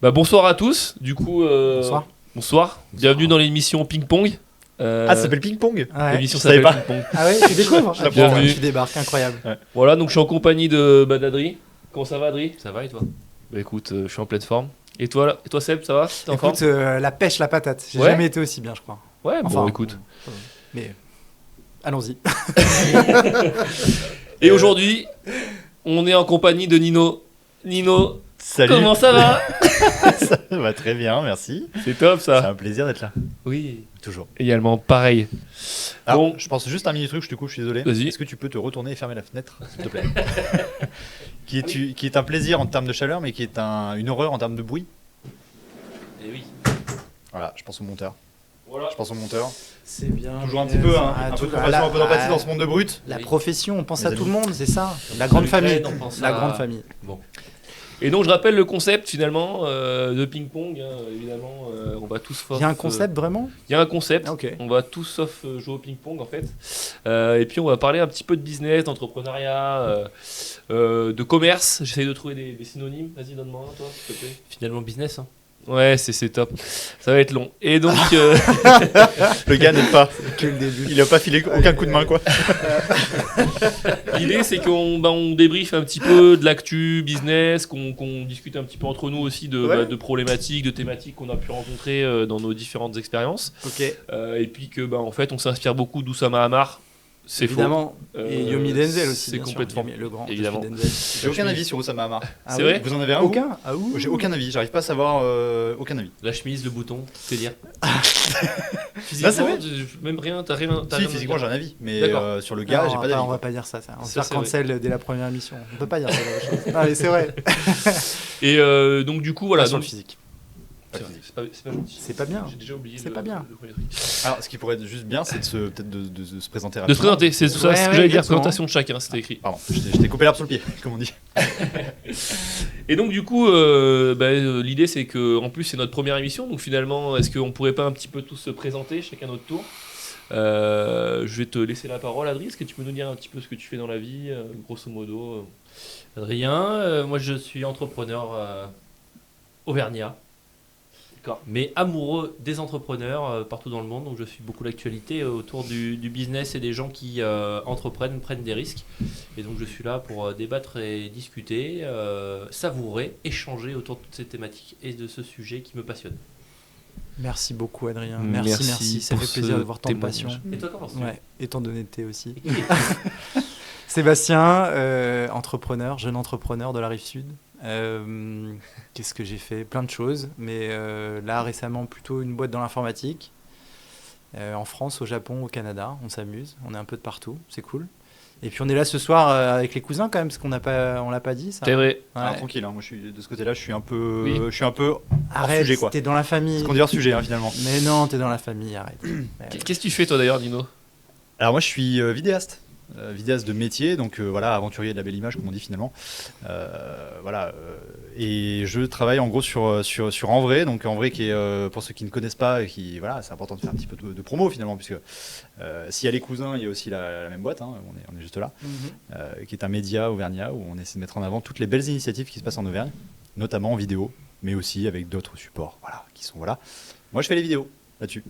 Bonsoir à tous, du coup... Bonsoir. Bonsoir, bienvenue dans l'émission Ping Pong. Ah, ça s'appelle Ping Pong. Ouais. L'émission je savais s'appelle pas. Ping Pong. Ah ouais, tu découvres. Bienvenue. Tu débarques, incroyable. Voilà, donc je suis en compagnie d'Adri. Comment ça va, Adri? Ça va et toi? Écoute, je suis en pleine forme. Et toi Seb, ça va? T'es en forme? Écoute, la pêche, la patate. J'ai Ouais. jamais été aussi bien, je crois. Ouais, Enfin, écoute. Mais allons-y. Et aujourd'hui, on est en compagnie de Nino. Nino, Salut. comment ça va? Ça va très bien, merci. C'est top C'est ça. un plaisir d'être là. Oui. Toujours. Également, pareil. Alors, Bon. je pense juste un mini truc, je suis désolé. Vas-y. Est-ce que tu peux te retourner et fermer la fenêtre, s'il te plaît qui est un plaisir en termes de chaleur, mais qui est une horreur en termes de bruit. Et oui. Voilà, je pense au monteur. Voilà. Je pense au monteur. C'est bien. Toujours un petit peu, hein, un peu de compassion, un peu d'empathie dans ce monde de brut. La Oui. profession, on pense Les à tout amis. le monde, c'est ça. La grande famille. L'Ukraine, on pense La à- grande famille. Et donc je rappelle le concept finalement de ping-pong, hein, évidemment, on va tous Il y a un concept vraiment. Il y a un concept, Ah, ok. on va tous sauf jouer au ping-pong en fait. Et puis on va parler un petit peu de business, d'entrepreneuriat, de commerce. J'essaye de trouver des synonymes. Vas-y, donne-moi un, toi, s'il te plaît. Finalement business. Hein. Ouais, c'est top. Ça va être long. Et donc, Le gars n'est pas. Que le début. Il a pas filé aucun coup de main, quoi. l'idée c'est qu'on débriefe un petit peu de l'actu business, qu'on discute un petit peu entre nous aussi de problématiques, de thématiques qu'on a pu rencontrer dans nos différentes expériences. Ok. Et puis que en fait on s'inspire beaucoup d'Oussama Hamar. C'est faux. Évidemment. Et Yomi Denzel aussi. C'est bien sûr. complètement Yomi, le grand. évidemment. Yomi Denzel. J'ai aucun avis sur Oussama Hamar. Ah C'est oui. vrai. Vous en avez un vous Aucun. Ah ouh. J'ai aucun avis, j'arrive pas à savoir aucun avis. La chemise, le bouton, c'est dire. Physiquement, c'est vrai. même rien, t'as rien. Si, physiquement j'ai un avis, mais D'accord. sur le gars, Non, j'ai pas on d'avis. va pas dire ça. On va Ça, faire c'est cancel dès la première émission. On peut pas dire ça. Non, mais c'est vrai. Et donc du coup voilà. Pas sur donc- le physique. C'est vrai, c'est pas gentil. C'est pas bien. J'ai déjà oublié. C'est le- pas bien. le premier truc. Alors, ce qui pourrait être juste bien, c'est peut-être de se présenter De se rapidement. présenter, c'est ça, Ouais, ce que ouais, j'allais dire. exactement. Présentation de chacun, c'était écrit. Pardon, je t'ai coupé l'herbe sur le pied, comme on dit. Et donc du coup, l'idée c'est que en plus c'est notre première émission, donc finalement est-ce qu'on pourrait pas un petit peu tous se présenter chacun notre tour? Je vais te laisser la parole, Adri. Est-ce que tu peux nous dire un petit peu ce que tu fais dans la vie, grosso modo? Adrien, moi je suis entrepreneur auvergnat. D'accord. Mais amoureux des entrepreneurs partout dans le monde, donc je suis beaucoup l'actualité autour du business et des gens qui entreprennent, prennent des risques. Et donc je suis là pour débattre et discuter, savourer, échanger autour de toutes ces thématiques et de ce sujet qui me passionne. Merci beaucoup, Adrien. Merci Merci. Ça pour fait plaisir ce de voir tant de témoignage. passion. Et toi, comment tu Ouais, et tant d'honnêteté aussi. Et qui es-tu? Sébastien, entrepreneur, jeune entrepreneur de la Rive-Sud. Qu'est-ce que j'ai fait? Plein de choses, mais là récemment plutôt une boîte dans l'informatique. En France, au Japon, au Canada, on s'amuse, on est un peu de partout, c'est cool. Et puis on est là ce soir avec les cousins quand même, parce qu'on n'a pas, on l'a pas dit ça. C'est vrai. Ouais. Alors, tranquille, hein, moi de ce côté-là, je suis un peu, Oui. je suis un peu hors Arrête, sujet, quoi. t'es dans la famille. Ce qu'on dit hors sujet, hein, finalement. Mais non, t'es dans la famille, arrête. Qu'est-ce que tu fais toi d'ailleurs, Nino? Alors moi, je suis vidéaste. Vidéaste de métier, donc voilà, aventurier de la belle image, comme on dit finalement. Voilà, et je travaille en gros sur En Vrai, donc En Vrai qui est, pour ceux qui ne connaissent pas, et qui, voilà, c'est important de faire un petit peu de promo finalement, puisque s'il y a les cousins, il y a aussi la même boîte, hein, on est juste là, qui est un média auvergnat où on essaie de mettre en avant toutes les belles initiatives qui se passent en Auvergne, notamment en vidéo, mais aussi avec d'autres supports, voilà, qui sont, voilà. Moi je fais les vidéos là-dessus.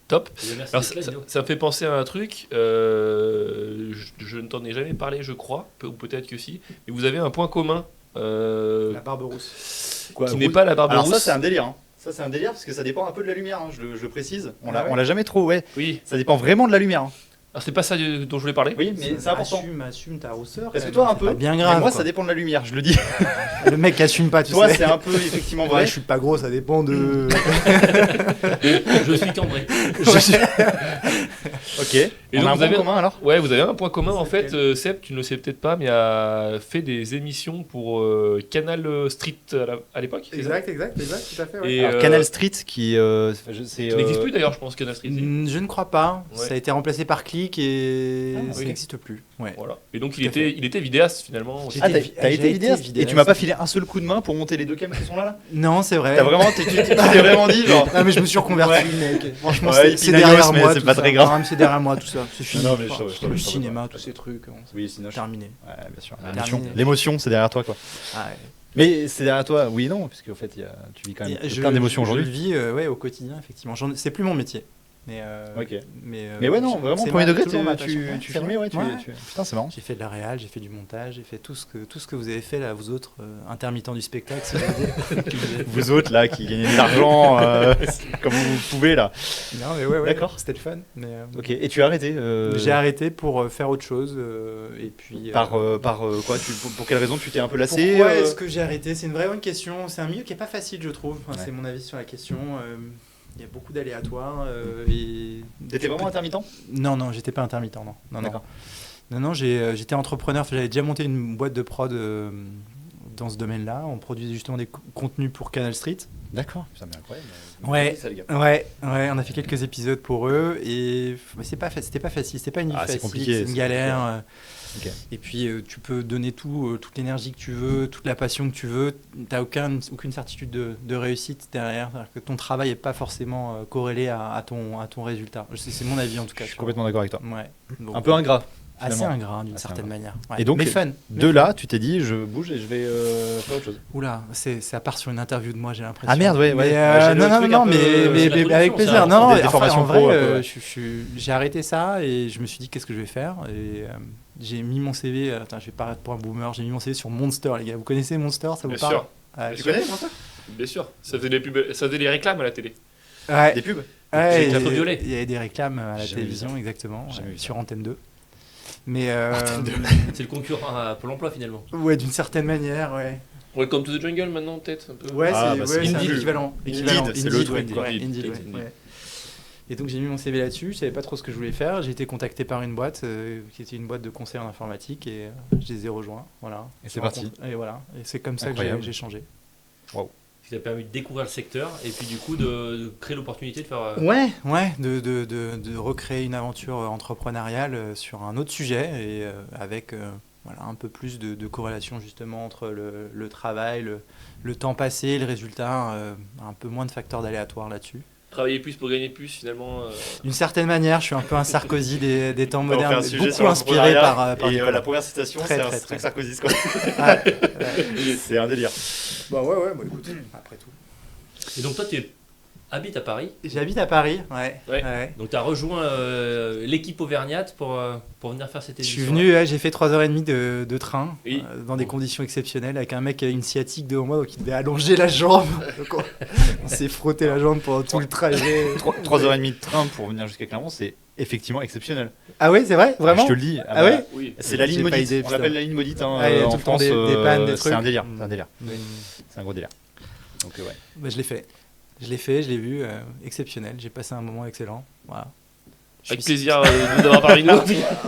Top. Merci Alors d'être là, Nino. ça me fait penser à un truc, je ne t'en ai jamais parlé je crois, ou peut-être que si, mais vous avez un point commun La barbe rousse. Quoi, qui n'est pas la barbe Alors rousse. ça c'est un délire, hein. Ça c'est un délire parce que ça dépend un peu de la lumière, hein, je le précise. Ah ouais. On l'a jamais trop, ouais. Oui, Ça dépend vraiment de la lumière. Hein. alors c'est pas ça dont je voulais parler. Oui, mais c'est important. Assume ta rousseur. Parce que toi un peu. Pas bien Mais grave. moi quoi. ça dépend de la lumière, je le dis. Le mec assume pas, tu Toi sais. c'est un peu effectivement Ouais, vrai. je suis pas gros, ça dépend de. Je suis cambré. Ok. Et On donc a un vous point avez- commun alors. Ouais, vous avez un point commun en C'est fait. Seb, tu ne le sais peut-être pas, mais a fait des émissions pour Canal Street à l'époque. c'est ça exact, tout à fait. Et, Alors, Canal Street qui c'est qui n'existe plus d'ailleurs, je pense, Canal Street. Je ne crois pas. Ouais. Ça a été remplacé par Click et Ah, ça oui. n'existe plus. Ouais. Voilà. Et donc Tout il à fait. était vidéaste finalement. aussi. J'étais- Ah, t'as j'ai été été vidéaste et vidéaste. tu m'as pas filé un seul coup de main pour monter les deux cams qui sont là. Non, c'est vrai. T'as vraiment, tu t'es vraiment dit genre. Ah mais je me suis reconverti, mec. Franchement, Ouais, c'est Ipinagos, derrière mais moi. c'est tout pas ça. très grave. Non, mais c'est derrière moi tout ça. C'est fini. Non, mais je Enfin, t'en veux le pas. cinéma, tous ces trucs, Oui, sinon. terminé. Ouais, bien sûr. Terminé. L'émotion, c'est derrière toi quoi. Ah, Mais c'est derrière toi, oui et non, parce qu'en fait, tu vis quand même plein d'émotions Je le aujourd'hui. vis au quotidien, effectivement. C'est plus mon métier. Mais, Ok. mais Mais non, vraiment, c'est premier degré, toujours ma tu passion. Ouais, tu c'est filmais, vrai. ouais, putain, c'est marrant. J'ai fait de la réal, j'ai fait du montage, j'ai fait tout ce que vous avez fait là, vous autres intermittents du spectacle, si vous voulez. Vous autres, là, qui gagnez de l'argent comme vous pouvez, là. Non, mais ouais, D'accord. c'était le fun. Mais, Ok, et tu as arrêté j'ai arrêté pour faire autre chose. Et puis, Par quoi pour quelle raison tu t'es un peu lassé pourquoi est-ce que j'ai arrêté? C'est une vraie bonne question. C'est un milieu qui est pas facile, je trouve. Enfin, Ouais. C'est mon avis sur la question. Il y a beaucoup d'aléatoires. T'étais vraiment intermittent? Non, j'étais pas intermittent. Non. D'accord. Non, j'étais entrepreneur. J'avais déjà monté une boîte de prod dans ce domaine-là. On produisait justement des contenus pour Canal Street. D'accord. Putain, mais incroyable. Ouais. Ça, les gars. Ouais, on a fait quelques épisodes pour eux et mais c'était pas facile, c'était pas une vie Ah, c'est facile, compliqué, c'est une c'est galère. Ok. Et puis tu peux donner toute l'énergie que tu veux, toute la passion que tu veux, t'as aucune certitude de réussite derrière, c'est-à-dire que ton travail est pas forcément corrélé à ton résultat. C'est mon avis en tout cas. Je suis tu vois. complètement d'accord avec toi. Ouais. Donc, Un peu ingrat. assez finalement. ingrat d'une Assez certaine ingrat. manière. Ouais. Et donc, mais fun. De là, tu t'es dit, je bouge et je vais faire autre chose. Oula, ça part sur une interview de moi, j'ai l'impression. Ah merde, ouais. Mais, J'ai le non, truc non, un peu, mais c'est la avec production, plaisir. ça. Non, Des enfin, formations en vrai, pro, un peu, ouais. j'ai arrêté ça et je me suis dit qu'est-ce que je vais faire. Et j'ai mis mon CV. Attends, je vais paraître pour un boomer. J'ai mis mon CV sur Monster, les gars. Vous connaissez Monster, ça vous Bien parle? sûr. Ouais, Tu connais ça? Bien sûr. Ça faisait les réclames à la télé. ouais, Des pubs? ouais, J'ai il y Clapton avait- Violet. il y avait des réclames à la Jamais vu télévision, exactement, Jamais vu ça. sur Antenne 2. Mais C'est le concurrent à Pôle emploi finalement. ouais, d'une certaine manière, ouais. Welcome to the Jungle maintenant, peut-être un peu. Ouais, Ah, c'est bah, c'est c'est un Indeed. équivalent. Indeed, c'est le Indeed, truc, ouais, quoi. ouais, Indeed, Indeed, Indeed. ouais. Et donc j'ai mis mon CV là-dessus, je savais pas trop ce que je voulais faire. J'ai été contacté par une boîte qui était une boîte de conseil en informatique et je les ai rejoints. Voilà. Et c'est parti. Et voilà. Et c'est comme ça Incroyable. que j'ai changé. Qui t'a permis de découvrir le secteur et puis du coup de créer l'opportunité de faire. Ouais, de recréer une aventure entrepreneuriale sur un autre sujet et avec voilà, un peu plus de corrélation justement entre le travail, le temps passé, le résultat, un peu moins de facteurs d'aléatoire là-dessus. Travailler plus pour gagner plus, finalement. D'une certaine manière, je suis un peu un Sarkozy des temps On va faire modernes, un sujet sur beaucoup inspiré l'entrepreneuriat. par Et Nicolas. la première citation, Très, c'est un très, truc très. Sarkozy, quoi. Ouais. C'est un délire. Bah ouais, écoutez, après tout. Et donc toi tu habites à Paris. J'habite à Paris, ouais. Ouais. Donc tu as rejoint l'équipe auvergnate pour venir faire cette Je émission. suis venu, ouais, j'ai fait 3h30 de train Oui. dans des conditions exceptionnelles avec un mec une sciatique devant moi donc il devait allonger la jambe. Donc on s'est frotté la jambe pendant tout le trajet. 3h30 de train pour venir jusqu'à Clermont, c'est effectivement exceptionnel. Ah oui, c'est vrai, vraiment. Je te le dis. Ah ouais. Oui. C'est la ligne J'ai pas maudite. idée, On putain. l'appelle la ligne maudite hein, Ah, il y a tout en le temps France. des pannes, des c'est trucs. un délire. C'est un délire. Mm. C'est un gros délire. Donc ouais. Bah, je l'ai fait. Je l'ai vu, exceptionnel. J'ai passé un moment excellent. Voilà. Je Avec suis- plaisir de nous avoir parmi nous.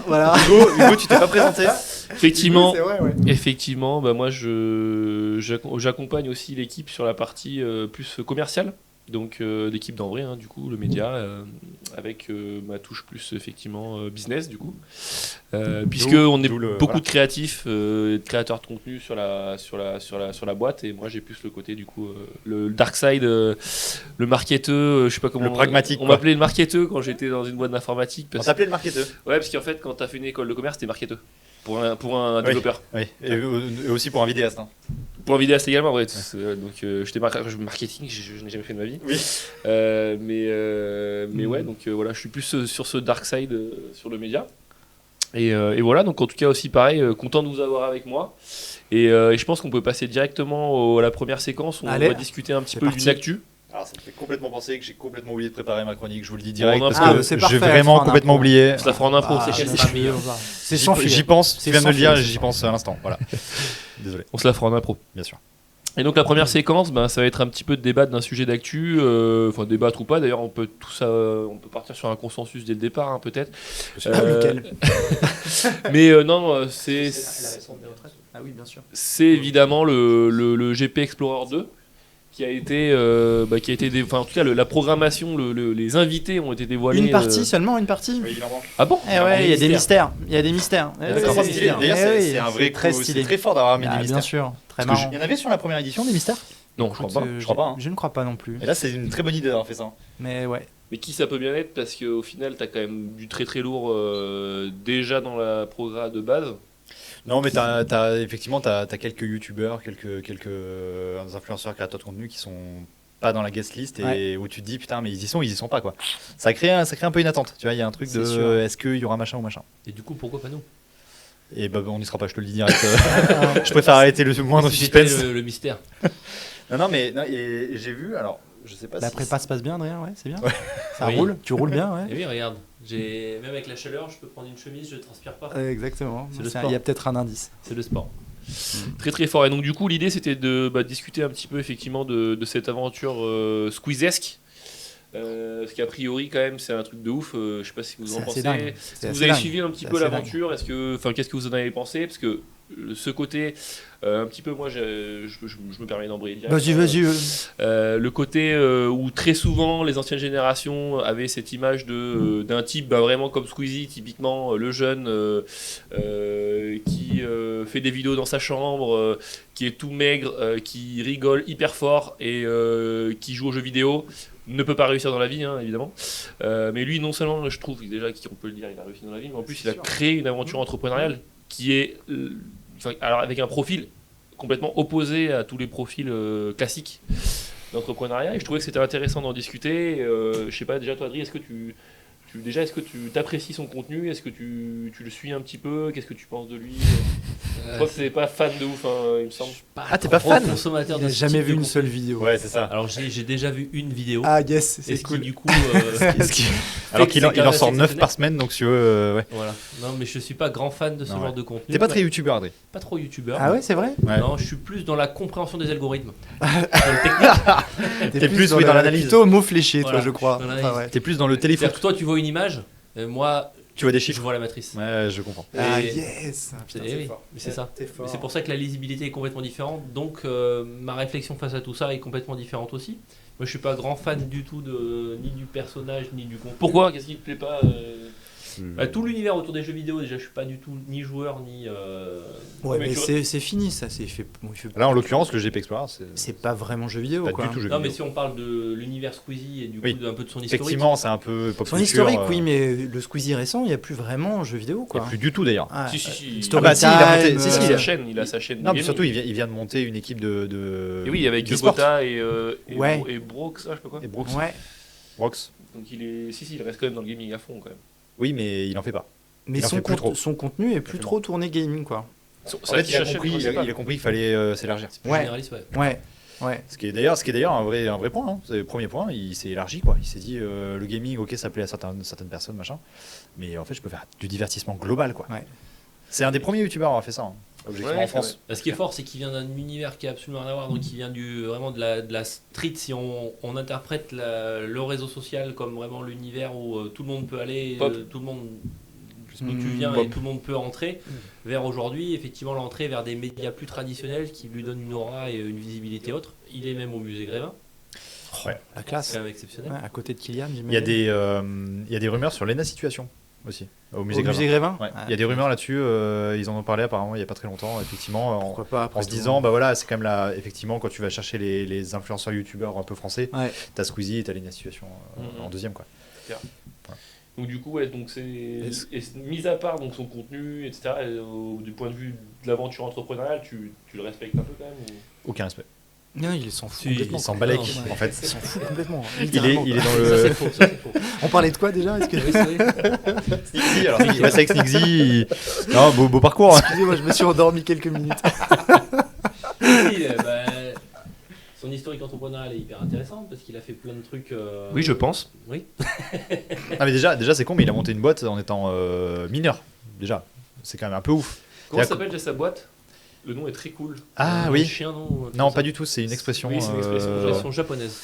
Voilà. Hugo, tu t'es pas présenté? Effectivement. C'est vrai, ouais. Effectivement, bah moi j'accompagne aussi l'équipe sur la partie plus commerciale, donc l'équipe d'André, hein, du coup, le média, avec ma touche plus effectivement business, du coup, puisque on est d'où le- beaucoup voilà. de créatifs, de créateurs de contenu sur la boîte, et moi j'ai plus le côté du coup le dark side, le marketeux, je sais pas comment Le pragmatique, on quoi. m'appelait le marketeux quand j'étais dans une boîte d'informatique, On parce s'appelait le marketeur. ouais, parce qu'en fait quand t'as fait une école de commerce t'es marketeux pour un Oui. développeur. Oui. Et aussi pour un vidéaste. Hein. Pour un vidéaste également, ouais. Donc j'étais marketing, je n'ai jamais fait de ma vie. Oui. Mais ouais, donc voilà, je suis plus sur ce dark side sur le média. Et voilà, donc en tout cas aussi pareil, content de vous avoir avec moi. Et je pense qu'on peut passer directement à la première séquence. On Allez. va discuter un petit C'est peu parti. d'une actu. Alors ça me fait complètement penser que j'ai complètement oublié de préparer ma chronique. Je vous le dis direct En parce impro. que c'est j'ai parfait, vraiment c'est en complètement impro. oublié. Ça fera en impro, Ah, c'est quel quel sera meilleur. C'est sans J'y filet. pense. C'est Tu viens de sans me le dire. filet, J'y pense à l'instant. Voilà. Désolé. On se la fera en impro. Bien sûr. Et donc la première séquence, ben, ça va être un petit peu de débattre d'un sujet d'actu, enfin débattre ou pas. D'ailleurs, on peut partir sur un consensus dès le départ, hein, peut-être. Ah, lequel Mais non, c'est Ah oui, bien sûr. c'est évidemment le GP Explorer 2 qui a été, enfin en tout cas la programmation, les invités ont été dévoilés. Une partie seulement, une partie. Oui, il en manque. Ah bon? Eh ouais, il y a des mystères. Il y a des mystères. Eh C'est oui, très des stylé. mystères. D'ailleurs, Eh c'est oui, un vrai très coup. stylé. C'est très fort d'avoir mis Ah, des bien mystères. sûr, très Parce que marrant. il y en avait sur la première édition des mystères. Non, je crois Écoute, pas. Je crois pas. Hein. Je ne crois pas non plus. Et là, c'est une très bonne idée d'avoir fait ça. Mais ouais. Mais qui ça peut bien être parce qu'au final, t'as quand même du très très lourd déjà dans la programme de base. Non, mais effectivement, t'as quelques youtubeurs, quelques influenceurs créateurs de contenu qui sont pas dans la guest list et où tu te dis putain, mais ils y sont pas quoi. Ça crée un peu une attente. Tu vois, il y a un truc de est-ce qu'il y aura machin ou machin. Et du coup, pourquoi pas nous? Et bah, on n'y sera pas, je te le dis direct. Je préfère arrêter le moindre suspense. Le mystère. Non, mais et j'ai vu, alors je sais pas La si. prépa se passe bien, Adrien, ouais, c'est bien. Ouais. Ça Oui. roule, tu roules bien, ouais. Et oui, regarde, même avec la chaleur, je peux prendre une chemise, je transpire pas. Exactement. C'est le Il sport. y a peut-être un indice. C'est le sport. Très très fort. Et donc du coup l'idée c'était de discuter un petit peu effectivement de cette aventure squeezesque. Parce qu'a priori quand même c'est un truc de ouf. Je sais pas si vous en C'est pensez. assez dingue. Si C'est vous assez avez dingue. suivi un petit C'est peu assez l'aventure, qu'est-ce que vous en avez pensé? Parce que ce côté un petit peu moi je me permets d'embrayer direct. Vas-y. Le côté où très souvent les anciennes générations avaient cette image d'un type vraiment comme Squeezie, typiquement le jeune qui fait des vidéos dans sa chambre, qui est tout maigre, qui rigole hyper fort et qui joue aux jeux vidéo, ne peut pas réussir dans la vie, hein, évidemment. Mais lui, non seulement, je trouve déjà qu'on peut le dire, il a réussi dans la vie, mais en plus il a créé une aventure entrepreneuriale qui est alors avec un profil complètement opposé à tous les profils classiques d'entrepreneuriat, et je trouvais que c'était intéressant d'en discuter. Je sais pas, déjà toi Adrien, est-ce que tu t'apprécies son contenu? Est-ce que tu le suis un petit peu? Qu'est-ce que tu penses de lui? Je crois que c'est pas fan de ouf, hein, il me semble. Ah, t'es pas fan? Consommateur Il de n'a ce jamais type vu de une contenu. seule vidéo. Ouais, c'est ça. Alors j'ai déjà vu une vidéo. Ah yes, et c'est ce cool. qui du coup. Alors qu'il c'est quand en même sort assez 9 par semaine, donc si tu veux. Ouais. Voilà. Non, mais je suis pas grand fan de ce Non, genre ouais. de contenu. T'es pas très youtubeur, Adrien. Pas trop youtubeur. Ah ouais, c'est vrai. Ouais. Non, je suis plus dans la compréhension des algorithmes. Dans le technique. T'es plus, oui, dans l'analyse. Plutôt mot fléché, Voilà, toi, je crois. dans l'analyse. Enfin, ouais. T'es plus dans le téléphone. C'est-à-dire que toi, tu vois une image, moi, Tu vois des je chiffres. vois la matrice. Ouais, je comprends. Ah Et- yes. Putain, Eh c'est oui, fort. mais c'est ça. T'es fort. Mais c'est pour ça que la lisibilité est complètement différente. Donc, ma réflexion face à tout ça est complètement différente aussi. Moi, je suis pas grand fan du tout ni du personnage ni du contenu. Pourquoi? Qu'est-ce qui te plaît pas Bah, tout l'univers autour des jeux vidéo, déjà, je suis pas du tout ni joueur ni. Ouais, Mais mais tu c'est fini ça. Là, en l'occurrence, le GP Explorer, C'est pas vraiment jeu vidéo, pas quoi. du tout jeu Non, mais vidéo. si on parle de l'univers Squeezie et du coup Oui. d'un peu de son historique. Effectivement, c'est un peu pop Son culture, historique, oui, mais le Squeezie récent, il n'y a plus vraiment jeu vidéo, Il n'y quoi. a plus du tout d'ailleurs. Ah, Si. Story Ah bah si, il a monté- Time, si, Il a si, sa chaîne, il a sa chaîne. Non, de mais surtout, gaming. il vient de monter une équipe de. Et oui, avec d'e-sport. Gotha et Ouais. Brooks, ça, je sais pas quoi. Et Brooks. Ouais. Brooks. Donc il reste quand même dans le gaming à fond quand même. Oui, mais il en fait pas. Mais Il en fait plus trop. son contenu est plus fait trop tourné gaming, quoi. Ça En fait, qui il a cherchait compris, le il principal. a compris qu'il fallait s'élargir. Plus Ouais. généraliste, ouais. Ouais. Ce qui est d'ailleurs un vrai point. Hein. C'est le premier point. Il s'est élargi, quoi. Il s'est dit le gaming, ok, ça plaît à certaines personnes, machin. Mais en fait, je peux faire du divertissement global, quoi. Ouais. C'est un des premiers youtubeurs à avoir fait ça. Hein. Objectivement, Ouais, en France. Ce qui est fort, c'est qu'il vient d'un univers qui a absolument rien à voir, donc il vient vraiment de la street. Si on interprète le réseau social comme vraiment l'univers où tout le monde peut aller, Pop. tout le monde, d'où tu viens Pop. et tout le monde peut entrer, vers aujourd'hui, effectivement, l'entrée vers des médias plus traditionnels qui lui donnent une aura et une visibilité autre. Il est même au musée Grévin, La c'est classe. quand même exceptionnel. Ouais, à côté de Kylian, Il y a des rumeurs sur l'ENA Situation aussi, au musée Au Grévin. musée Grévin. Ouais. Ah, Il y a des rumeurs là-dessus, ils en ont parlé apparemment il n'y a pas très longtemps, effectivement, Pourquoi pas après en se tout. disant, bah voilà, c'est quand même là, effectivement, quand tu vas chercher les influenceurs youtubeurs un peu français, Ouais. t'as Squeezie et t'as l'ENA Situation en deuxième, quoi. Donc du coup, ouais, donc et mis à part donc son contenu, etc. Du point de vue de l'aventure entrepreneuriale, tu le respectes un peu quand même Aucun respect. Non, il s'en fout Si, complètement. Il s'en balèque, Ouais. en fait. Il s'en fout complètement. Il littéralement, est dans quoi. Ça, le. c'est faux, ça, c'est faux. On parlait de quoi déjà? Est-ce que... Oui, c'est vrai. Sneaksy, alors ouais, c'est vrai que Sneaksy, non, beau parcours. Hein. Excusez-moi, je me suis endormi quelques minutes. Si, son historique entrepreneurial est hyper intéressant parce qu'il a fait plein de trucs. Oui, je pense. Oui. Ah, mais déjà c'est con, mais il a monté une boîte en étant mineur. Déjà, c'est quand même un peu ouf. Comment Et à- s'appelle déjà sa boîte? Le nom est très cool. Ah Un oui. Chien, non. Non, pas du tout, c'est une expression. Oui, c'est une expression, Une version japonaise.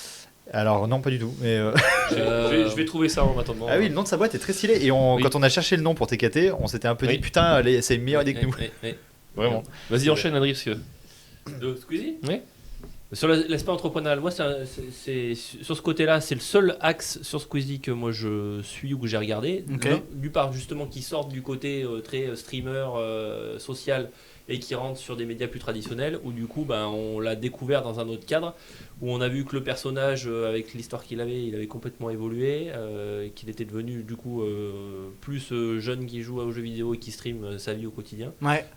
Alors, non, pas du tout. Mais Je vais trouver ça en attendant. Ah oui, le nom de sa boîte est très stylé. Et Oui. quand on a cherché le nom pour TKT, on s'était un peu dit, Oui. putain, c'est une meilleure idée que nous. Vraiment. Vas-y, enchaîne, Adrien. Parce que... De Squeezie. Oui. Sur l'aspect entrepreneurial, moi, sur ce côté-là, c'est le seul axe sur Squeezie que moi je suis ou que j'ai regardé. Ok. Du part, justement, qui sortent du côté très streamer social et qui rentre sur des médias plus traditionnels où du coup on l'a découvert dans un autre cadre où on a vu que le personnage avec l'histoire qu'il avait il avait complètement évolué qu'il était devenu du coup plus jeune qui joue aux jeux vidéo et qui stream sa vie au quotidien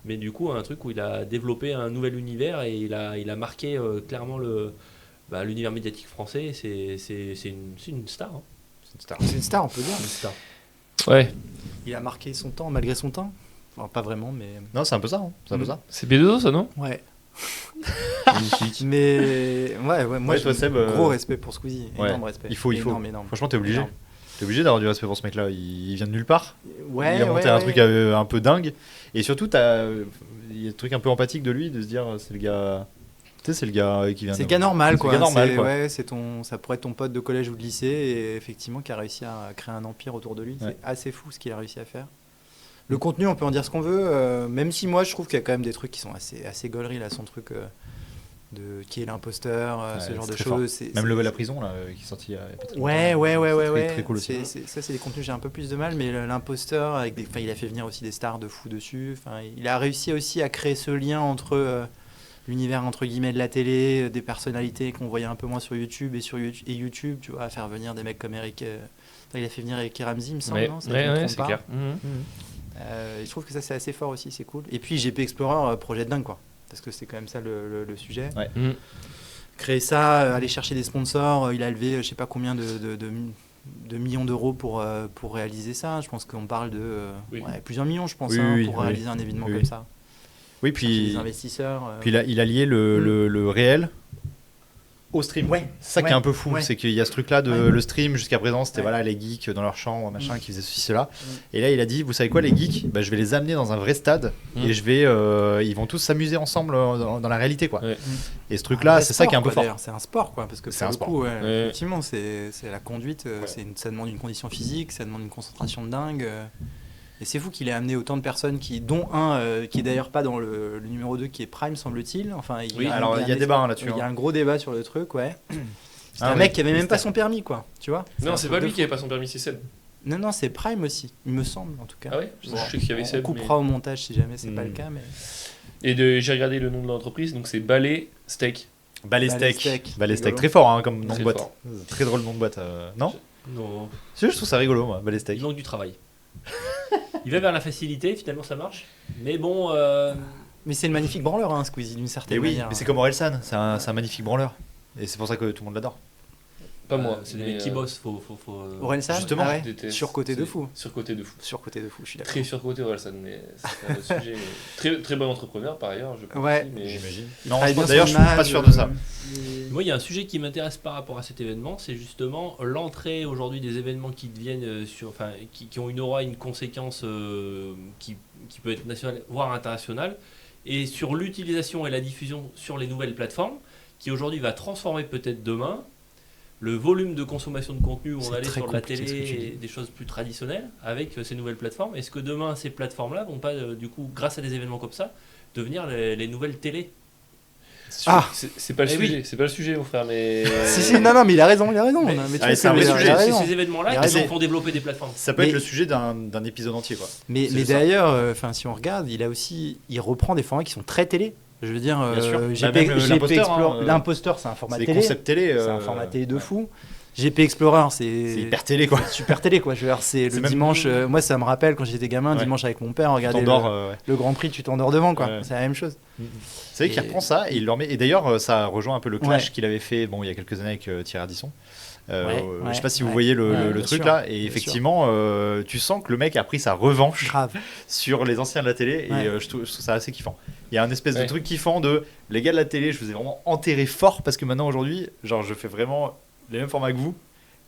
mais du coup un truc où il a développé un nouvel univers et il a marqué clairement l'univers médiatique français. C'est une star hein. C'est une star, on peut dire. Une star. Ouais. Il a marqué son temps malgré son temps. Enfin, pas vraiment, mais. Non, c'est un peu ça. Hein. C'est un peu ça. C'est B2O ça, non? Ouais. Magnifique. Mais moi, Ouais, toi, Seb, gros respect pour Squeezie. ouais. Énorme respect. Il faut. Énorme. Franchement, t'es obligé. Énorme. T'es obligé d'avoir du respect pour ce mec-là. Il vient de nulle part. Ouais, il a monté un truc un peu dingue. Et surtout, il y a un truc un peu empathique de lui, de se dire, c'est le gars. Tu sais, c'est le gars qui vient. C'est le gars normal, quoi. C'est le gars normal, quoi. Ouais, ça pourrait être ton pote de collège ou de lycée, et effectivement, qui a réussi à créer un empire autour de lui. Ouais. C'est assez fou ce qu'il a réussi à faire. Le contenu, on peut en dire ce qu'on veut, même si moi, je trouve qu'il y a quand même des trucs qui sont assez gauleries, là, son truc de qui est l'imposteur, ce genre de choses. Même le la prison, là, qui est sorti il y a pas très longtemps. Ouais. Très cool aussi. Ça, c'est des contenus, j'ai un peu plus de mal, mais l'imposteur, il a fait venir aussi des stars de fou dessus. Enfin, il a réussi aussi à créer ce lien entre l'univers entre guillemets de la télé, des personnalités qu'on voyait un peu moins sur YouTube et YouTube, tu vois, à faire venir des mecs comme Eric. Il a fait venir Eric Ramsey, il me semble, non? Ouais, c'est clair. Je trouve que ça c'est assez fort aussi, c'est cool. Et puis GP Explorer, projet de dingue quoi, parce que c'est quand même ça le sujet. Ouais. Créer ça, aller chercher des sponsors, il a levé je sais pas combien de millions d'euros pour réaliser ça. Je pense qu'on parle de plusieurs millions, je pense, pour réaliser un événement comme ça. Oui, puis les investisseurs. Puis il a lié le réel au stream. Ouais. C'est ça qui est un peu fou, Ouais. c'est qu'il y a ce truc-là de le stream jusqu'à présent, c'était voilà les geeks dans leur chambre, machin, qui faisaient ceci, cela. Et là, il a dit, vous savez quoi, les geeks, je vais les amener dans un vrai stade et ils vont tous s'amuser ensemble dans la réalité, quoi. Ouais. Et ce truc-là, c'est ça qui est un peu fort. C'est un sport, quoi, parce que C'est un sport. coup, Ouais. effectivement, c'est la conduite, ça demande une condition physique, ça demande une concentration de dingue. Et c'est fou qu'il ait amené autant de personnes, dont un qui est d'ailleurs pas dans le numéro 2 qui est Prime, semble-t-il. Enfin, il y a débat là-dessus. Il y a un gros débat sur le truc, ouais. C'est Ah un oui. mec qui avait même pas son permis, quoi. Tu vois. Non, un c'est truc pas de lui fou. qui avait pas son permis, c'est Seb. Non, c'est Prime aussi, il me semble, en tout cas. Ah ouais? Je Bon, sais qu'il y avait on Seb. coupera au montage si jamais c'est pas le cas, mais. Et j'ai regardé le nom de l'entreprise, donc c'est Ballet Steak. Ballet Steak. Steak, Rigolo. très fort hein, comme nom de Très boîte. fort. Très drôle nom de boîte. Non, Non, je trouve ça rigolo, moi, Ballet Steak. il manque du travail. Il va vers la facilité, finalement ça marche. Mais bon, Mais c'est le magnifique branleur, hein, Squeezie, d'une certaine Et oui, manière. mais c'est comme Orelsan, c'est un magnifique branleur. Et c'est pour ça que tout le monde l'adore. Pas moi. c'est des mecs qui bossent, faut Orelsan, Justement, ah ouais, je déteste. surcoté de C'est fou. Surcoté de fou. Surcoté de fou, je suis d'accord. Très surcoté Orelsan, mais c'est un autre sujet. Très, très bon entrepreneur par ailleurs, je pense. Ouais. aussi, mais... J'imagine. Il Non, travaille bien d'ailleurs, son je suis pas image, sûr de ça. Moi, il y a un sujet qui m'intéresse par rapport à cet événement, c'est justement l'entrée aujourd'hui des événements qui deviennent qui ont une aura, une conséquence qui peut être nationale, voire internationale, et sur l'utilisation et la diffusion sur les nouvelles plateformes, qui aujourd'hui va transformer peut-être demain le volume de consommation de contenu où on C'est allait très sur la compliqué, ce que tu télé et dis. des choses plus traditionnelles avec ces nouvelles plateformes. Est-ce que demain ces plateformes-là vont pas, du coup, grâce à des événements comme ça, devenir les nouvelles télés? Ah. C'est pas le Eh oui. sujet, c'est pas le sujet, mon frère, mais. Si, non, mais il a raison. Mais- Mais tu Allez, vois, c'est un vrai il a sujet. raison. C'est ces événements-là Il a qui raison. font développer des plateformes. Ça peut Mais- être le sujet d'un épisode entier, quoi. Mais C'est ça. d'ailleurs, si on regarde, il reprend des formats qui sont très télé. Je veux dire, Bien sûr. GP, Bah, même GP l'imposteur, Explorer- hein, l'imposteur, c'est un format C'est des télé. concepts télé. C'est un format télé de fou. GP Explorer, c'est hyper télé, quoi. super télé, quoi. Je veux dire, c'est le même- dimanche. Moi, ça me rappelle quand j'étais gamin, Ouais. dimanche avec mon père, regarder T'endors. le Grand Prix, tu t'endors devant, quoi. Ouais. C'est la même chose. C'est vrai qu'il Et- reprend ça et il le remet. Et d'ailleurs, ça rejoint un peu le clash Ouais. qu'il avait fait il y a quelques années avec Thierry Ardisson. Ouais, Je sais pas si vous ouais. voyez Ouais, le bien truc sûr, là. Et bien effectivement, tu sens que le mec a pris sa revanche Grave. sur les anciens de la télé. Et Ouais. je trouve ça assez kiffant. Il y a un espèce de Ouais. truc kiffant de les gars de la télé, je vous ai vraiment enterré fort parce que maintenant aujourd'hui, genre, je fais vraiment les mêmes formats que vous.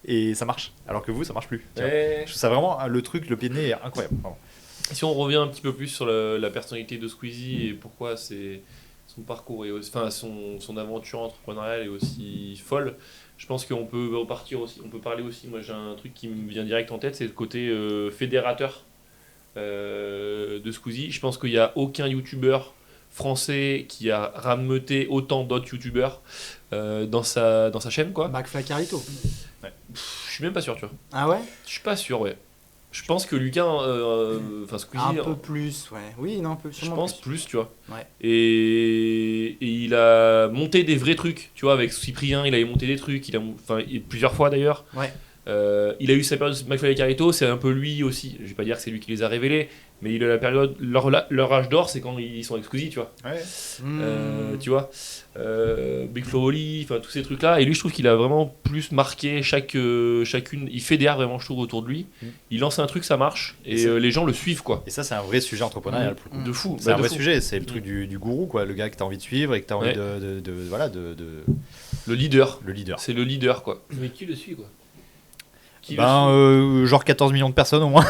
Et ça marche. Alors que vous, ça marche plus. Tu vois. Ouais. Je trouve ça vraiment le truc, le pied de nez est incroyable. vraiment. Si on revient un petit peu plus sur la personnalité de Squeezie et pourquoi son parcours et son aventure entrepreneuriale est aussi folle, je pense qu'on peut repartir aussi. On peut parler aussi. Moi, j'ai un truc qui me vient direct en tête, c'est le côté fédérateur de Squeezie. Je pense qu'il n'y a aucun youtubeur français qui a rameuté autant d'autres youtubeurs dans sa chaîne, quoi. McFly Carlito. Je suis même pas sûr, tu vois. Ah ouais? Je suis pas sûr, ouais. Je pense que Lucas, enfin Squeezie, Un peu plus, ouais. Oui, non, un peu. je sûrement pense plus, tu vois. Ouais. Et il a monté des vrais trucs, tu vois, avec Cyprien, il avait monté des trucs, plusieurs fois d'ailleurs. Ouais. Il a eu sa période de McFly et Carito, c'est un peu lui aussi. Je vais pas dire que c'est lui qui les a révélés, mais il a la période, leur âge d'or, c'est quand ils sont avec Squeezie, tu vois. Ouais. Tu vois, Big Flo Oli, enfin tous ces trucs là, et lui je trouve qu'il a vraiment plus marqué chacune, il fédère vraiment je trouve autour de lui, il lance un truc, ça marche, et les gens le suivent quoi. Et ça, c'est un vrai sujet entrepreneurial pour le coup. De fou, C'est un de vrai fou. sujet, c'est le truc du gourou, quoi, le gars que t'as envie de suivre et que t'as envie Ouais. de Le leader, le leader. c'est le leader quoi. Mais qui le suit quoi? Qui le Genre 14 millions de personnes au moins.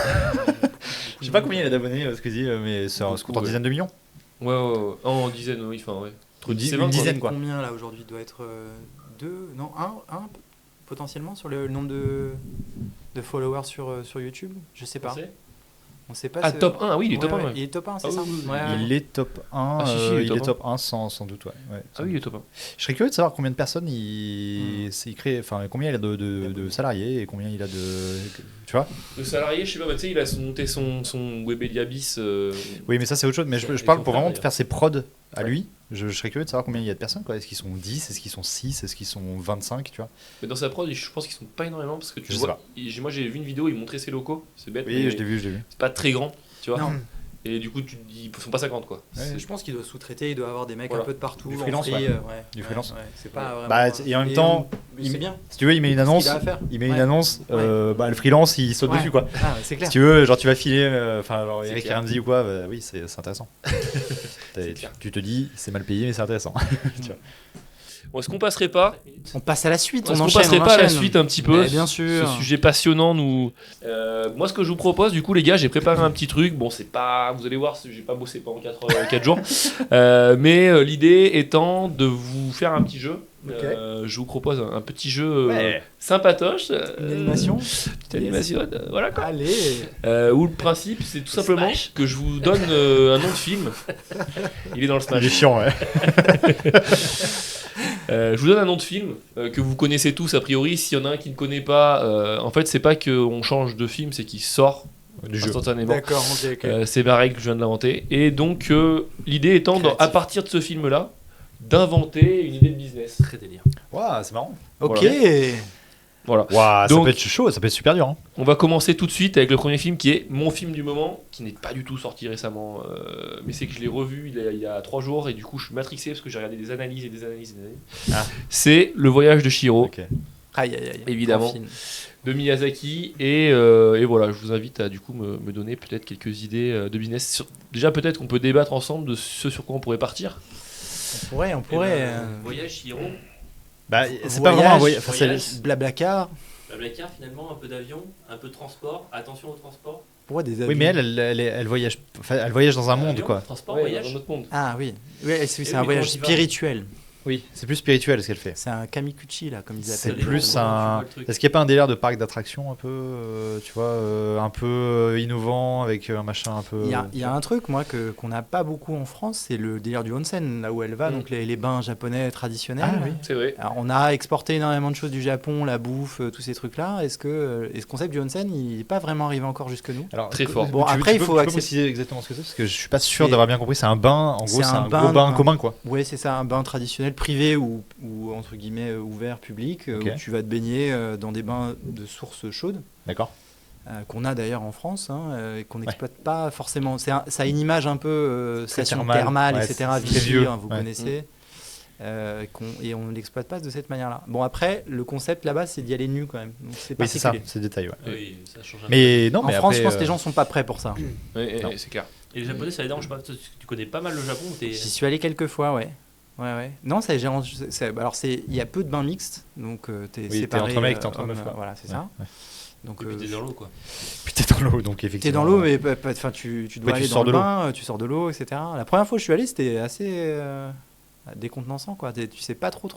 Je sais pas combien il a d'abonnés, Squeezie, mais ça se compte en Ouais. dizaines de millions. suit Ouais. En dizaines, oui, enfin ouais. Entre 10 et 20, Une quoi. dizaine, quoi. Combien là aujourd'hui doit être 2, non, un potentiellement sur le nombre de followers sur YouTube. Je sais pas. On sait pas. Ah, top 1, oui, il est top 1. Ouais. Il est top 1, c'est Ah ça. oui, oui, Ouais, oui. ouais. Il est top 1, Ah, si, il est top 1 sans doute, ouais. Ah oui, il est top 1. Je serais curieux de savoir combien de personnes il crée, enfin combien il a de salariés et combien il a de, tu vois. Le salarié, je sais pas, mais tu sais, il a monté son Webedia bis. Oui, mais ça c'est autre chose. Mais je Avec parle son pour frère, vraiment de faire ses prods à Ouais. lui. Je serais curieux de savoir combien il y a de personnes, quoi. Est-ce qu'ils sont 10, est-ce qu'ils sont 6, est-ce qu'ils sont 25, tu vois. Mais dans sa prod, je pense qu'ils sont pas énormément parce que tu Je sais vois. pas. Moi j'ai vu une vidéo, il montrait ses locaux, c'est bête. Oui, mais je l'ai vu. c'est pas très grand, tu vois. Non. Et du coup, tu te dis, ils sont pas 50 quoi. Ouais. Je pense qu'il doit sous-traiter, il doit avoir des mecs Voilà. un peu de partout. Du en freelance, free, ouais. ouais. Du freelance. Ouais. C'est pas vraiment. Bah, et en même temps, c'est bien. Si tu veux, il met une C'est ce annonce. qu'il a à faire. Il met une Ouais. annonce. Le freelance, il saute Ouais. dessus, quoi. Ah, ouais, c'est clair. Si tu veux, genre tu vas filer, enfin genre C'est Eric clair. Ramsey ou quoi, bah, oui c'est intéressant. C'est clair. Tu te dis c'est mal payé mais c'est intéressant. Bon, est-ce qu'on passerait pas On passe à la suite. Est-ce On qu'on enchaîne. passerait on pas à la enchaîne. suite un petit peu Bien sûr. Ce sujet passionnant nous. Moi, ce que je vous propose, du coup, les gars, j'ai préparé un petit truc. Bon, c'est pas. Vous allez voir, j'ai pas bossé pendant 4 jours. Mais l'idée étant de vous faire un petit jeu. Ok. Je vous propose un petit jeu Ouais. sympatoche. Une animation. Petite animation. Voilà quoi. Allez. Où le principe, c'est tout simplement que je vous donne un nom de film. Il est dans le Il est Smash. chiant, ouais. Je vous donne un nom de film que vous connaissez tous a priori. S'il y en a un qui ne connaît pas, en fait, c'est pas qu'on change de film, c'est qu'il sort Du jeu. instantanément. D'accord. Ok. C'est ma règle, je viens de l'inventer. Et donc, l'idée étant, à partir de ce film-là, d'inventer une idée de business. Très délire. Waouh, c'est marrant. Ok. Voilà. Waouh, ça Donc- peut être chaud, ça peut être super dur. Hein. On va commencer tout de suite avec le premier film qui est mon film du moment, qui n'est pas du tout sorti récemment, mais c'est que je l'ai revu il y a 3 jours et du coup je suis matrixé parce que j'ai regardé des analyses et des analyses. Ah. C'est Le Voyage de Chihiro. Ok. Aïe aïe aïe. Évidemment. Grand film. De Miyazaki et voilà, je vous invite à du coup me donner peut-être quelques idées de business. Déjà peut-être qu'on peut débattre ensemble de ce sur quoi on pourrait partir. On pourrait. Voyage Chihiro, Bah, c'est pas vraiment un voyage. Enfin, voyage. Blablacar. la Blacard finalement, un peu d'avion, un peu de transport. Attention au transport. Pourquoi des avions? Oui, mais elle voyage. Enfin, elle voyage dans un monde, Avion, quoi. Transport, Ouais, voyage. dans notre monde. Ah oui. Oui, c'est oui, un mais voyage comment tu vas spirituel. Oui, c'est plus spirituel ce qu'elle fait. C'est un kamikuchi là, comme ils C'est appellent. plus tu vois un. le truc. Est-ce qu'il n'y a pas un délire de parc d'attractions un peu, tu vois, un peu innovant avec un machin un peu. Il y a un truc, moi, qu'on n'a pas beaucoup en France, c'est le délire du onsen, là où elle va, Mm. donc les bains japonais traditionnels. Ah oui. C'est vrai. Alors, on a exporté énormément de choses du Japon, la bouffe, tous ces trucs-là. Est-ce que et ce concept du onsen, il n'est pas vraiment arrivé encore jusque nous? Alors, Très fort. Bon, après, il faut tu peux accepter- préciser exactement ce que c'est parce que je suis pas sûr C'est- d'avoir bien compris. C'est un bain, en gros, c'est c'est un un bain- gros bain un- commun, quoi. Ouais, c'est ça, un bain traditionnel privé ou entre guillemets ouvert, public, Ok. où tu vas te baigner dans des bains de sources chaudes. D'accord. Qu'on a d'ailleurs en France hein, et qu'on n'exploite pas forcément. Ça a une image un peu Très station thermale, thermale, ouais, etc. c'est très Vichy, vieux, hein, vous ouais. connaissez. Et on ne l'exploite pas de cette manière-là. Bon, après, le concept là-bas, c'est d'y aller nu quand même. Donc c'est Oui, c'est ça, particulier. c'est le détail, ouais. Oui, ça change un Mais non, En mais France, après, je pense que les gens sont pas prêts pour ça. Ouais, Non. c'est clair. peu. Et les Japonais, ça les dérange pas. Tu connais pas mal le Japon ou t'es. J'y suis allé quelques fois, ouais. Ouais. Non, alors il y a peu de bains mixtes, donc t'es Oui, t'es séparé. entre mecs, t'es entre hommes, meufs, quoi. Voilà, c'est Ouais, ça. ouais. Donc Et puis t'es dans l'eau quoi. Puis t'es dans l'eau, donc effectivement. t'es dans l'eau, mais enfin, tu dois Ouais, tu aller sors dans de le l'eau. bain, tu sors de l'eau, etc. La première fois où je suis allé, c'était assez décontenançant, quoi. Tu sais pas trop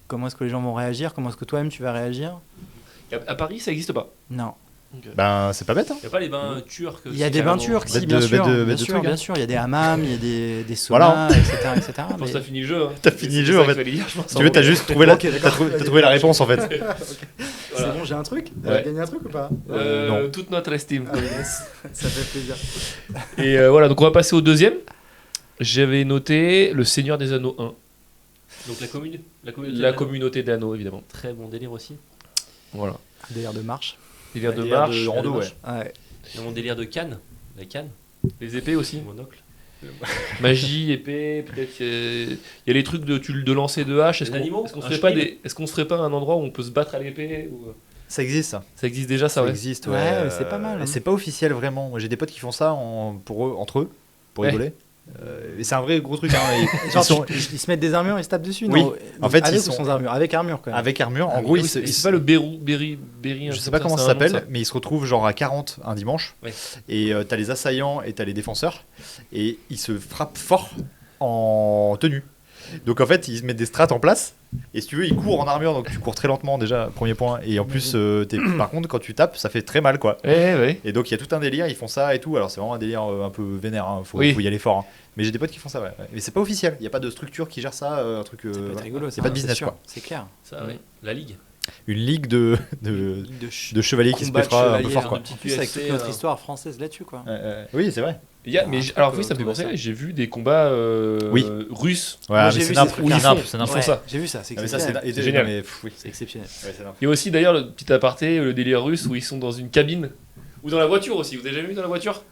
comment est-ce que les gens vont réagir, comment est-ce que toi-même tu vas réagir. À Paris, ça n'existe pas. Non. Ben, c'est pas bête, hein. Il n'y a pas les bains turcs. Il y a des bains turcs, si, Bête bien de- sûr, bête de- bien bête de sûr, trucs, bien hein. sûr. Il y a des hammams, il y a des saunas, Voilà. etc. Je pense que t'as fini le jeu. Hein. T'as fini le C'est jeu, ça en qu'il fait. fallait dire, je pense. Si tu veux, t'as juste trouvé la, Ok, d'accord. t'as trouvé la réponse en fait. Voilà. C'est bon, j'ai un truc. Ouais. Gagné un truc ou pas? Non. Toute notre estime. Ah, yes. Ça fait plaisir. Et voilà, donc on va passer au deuxième. J'avais noté Le Seigneur des Anneaux 1. Donc la communauté. La communauté d'anneaux, évidemment. Très bon délire aussi. Voilà. Délire de marche. Délire de Délire marche. de rando, ouais. Ouais. Dans mon délire de canne. La canne. Les épées aussi. Monocle. Magie, épée, peut-être. Il y a les trucs de lancer de hache. Est-ce Les animaux, qu'on se un ferait pas schmid. est-ce qu'on se ferait pas un endroit où on peut se battre à l'épée ou... Ça existe, ça. Ça existe déjà, ça, Ça ouais. existe, Ouais, ouais. c'est pas mal, hein. C'est pas officiel vraiment. Moi, j'ai des potes qui font ça entre eux, pour Ouais. rigoler. Et c'est un vrai gros truc. Hein. Ils Genre, sont ils se mettent des armures, ils se tapent dessus. Oui. Non, En fait, avec ils ou sont- sans armure? Avec armure quand même. avec armure. En Ah, gros, oui, ils se- Et c'est pas le Berry. Je sais pas comment ça s'appelle, mais ils se retrouvent genre à 40 un dimanche. Ouais. Et t'as les assaillants et t'as les défenseurs. Et ils se frappent fort en tenue. Donc en fait, ils mettent des strats en place. Et si tu veux, ils courent en armure. Donc tu cours très lentement déjà, premier point. Et en plus, par contre, quand tu tapes, ça fait très mal quoi. Ouais. Et donc il y a tout un délire, ils font ça et tout. Alors c'est vraiment un délire un peu vénère, hein. Faut Oui. y aller fort. Hein. Mais j'ai des potes qui font ça, ouais. Mais c'est pas officiel, il n'y a pas de structure qui gère ça, un truc. Ça peut être voilà. rigolo. C'est pas de business sûr, quoi. C'est clair. Ça, ouais. La ligue. Une ligue de chevaliers qui se Combat de pêchera un peu chevaliers, fort hein, quoi. en plus avec toute notre histoire française là-dessus quoi. Oui, c'est vrai. Alors oui, ça me fait penser, j'ai vu des combats Oui. russes. Ouais, Moi, mais j'ai c'est vu n'importe ces où ils trucs-là. nappent, c'est n'importe font ça. J'ai vu ça, c'est Ah, mais ça, exceptionnel. C'est génial. mais, oui. C'est exceptionnel. Ouais, c'est n'importe. Il y a aussi d'ailleurs le petit aparté, le délire russe où ils sont dans une cabine ou dans la voiture aussi. Vous avez jamais vu dans la voiture?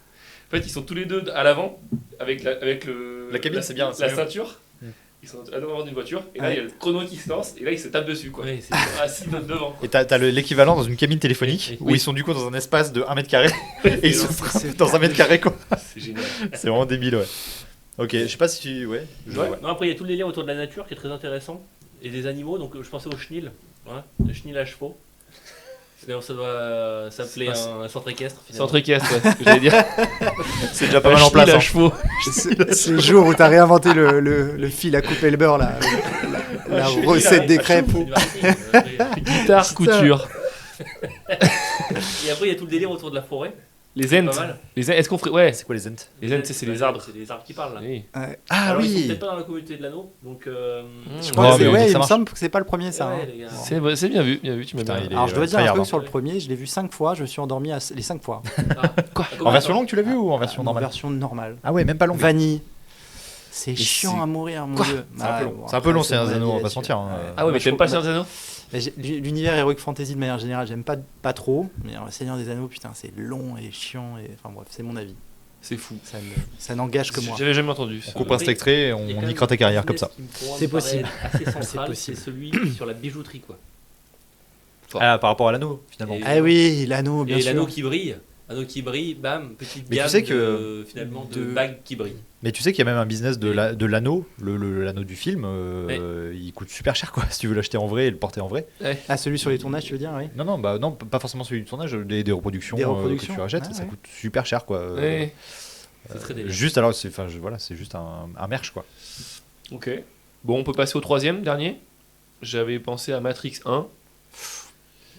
En fait, ils sont tous les deux à l'avant avec La cabine, c'est bien, c'est la mieux. ceinture. Ils sont à l'avant d'une voiture et là Ouais. il y a le chrono qui se lance et là ils se tapent dessus quoi. Oui, c'est Assis devant. Et t'as l'équivalent dans une cabine téléphonique Oui. où ils sont du coup dans un espace de 1 mètre carré et ils se C'est- frappent dans 1 mètre carré quoi. C'est génial. C'est vraiment débile, ouais. Ok, je sais pas si tu. Ouais. Ouais. Non, après, il y a tout le délire autour de la nature qui est très intéressant. Et des animaux, donc je pensais au chenil. Voilà, le chenil à chevaux. D'ailleurs, ça doit s'appeler un centre équestre. Finalement. Centre équestre, ouais, c'est ce que j'allais dire. C'est déjà pas mal en place. à Hein. chevaux. C'est le jour où t'as réinventé le fil à couper le beurre là. La recette des crêpes. C'est du marketing, Guitare, couture. Et après, il y a tout le délire autour de la forêt. Les C'est ents. pas mal. Les ents, est-ce qu'on ferait. Ouais, C'est quoi les ents? les ents, c'est les arbres. C'est les arbres qui parlent là. Oui. Ah Alors, ils sont oui. peut-être pas dans la communauté de l'anneau, donc. Je Oh, crois que mais c'est- on dit ouais, que il ça me marche. semble que c'est pas le premier ça. ouais, hein. les gars. C'est bien vu, tu m'as Putain, bien. il est- Alors je dois dire un tryhard, truc hein. sur le premier, je l'ai vu 5 fois, je me suis endormi les 5 fois. Quoi En version longue, tu l'as vu ou en version En normale? version normale. Ah ouais, même pas longue. Vanille. C'est Mais chiant c'est- à mourir, mon Quoi dieu. C'est un peu long. C'est un peu long, c'est un anneau, on va pas se mentir. hein. Ah ouais, mais je t'aimes pas le trouve- Seigneur des Anneaux? Mais l'univers Heroic Fantasy de manière générale, j'aime pas trop. Mais le Seigneur des Anneaux, putain, c'est long et chiant. Et... Enfin bref, c'est mon avis. C'est fou. Ça n'engage que moi. J'avais jamais entendu. On coupe un cet extrait et Il y a on quand même niquera ta carrière comme ça. un business qui, pour moi, C'est me paraît possible. Assez C'est central, possible. c'est celui sur la bijouterie quoi. Ah, par rapport à l'anneau, finalement. Et- Ah oui, l'anneau, bien Et sûr. l'anneau qui brille. Anneau qui brille, bam, petite Mais tu gamme sais que- finalement de de- bagues qui brillent. Mais tu sais qu'il y a même un business de l'anneau, l'anneau du film, il coûte super cher quoi, si tu veux l'acheter en vrai et le porter en vrai. Ah, celui sur les tournages, tu veux dire, oui. Non, pas forcément celui du tournage, des reproductions, Des reproductions, que tu rachètes, ah, ça ouais. coûte super cher quoi. Ouais. C'est très délire. Juste alors, voilà, c'est juste un merch quoi. Ok. Bon, on peut passer au troisième, dernier. J'avais pensé à Matrix 1.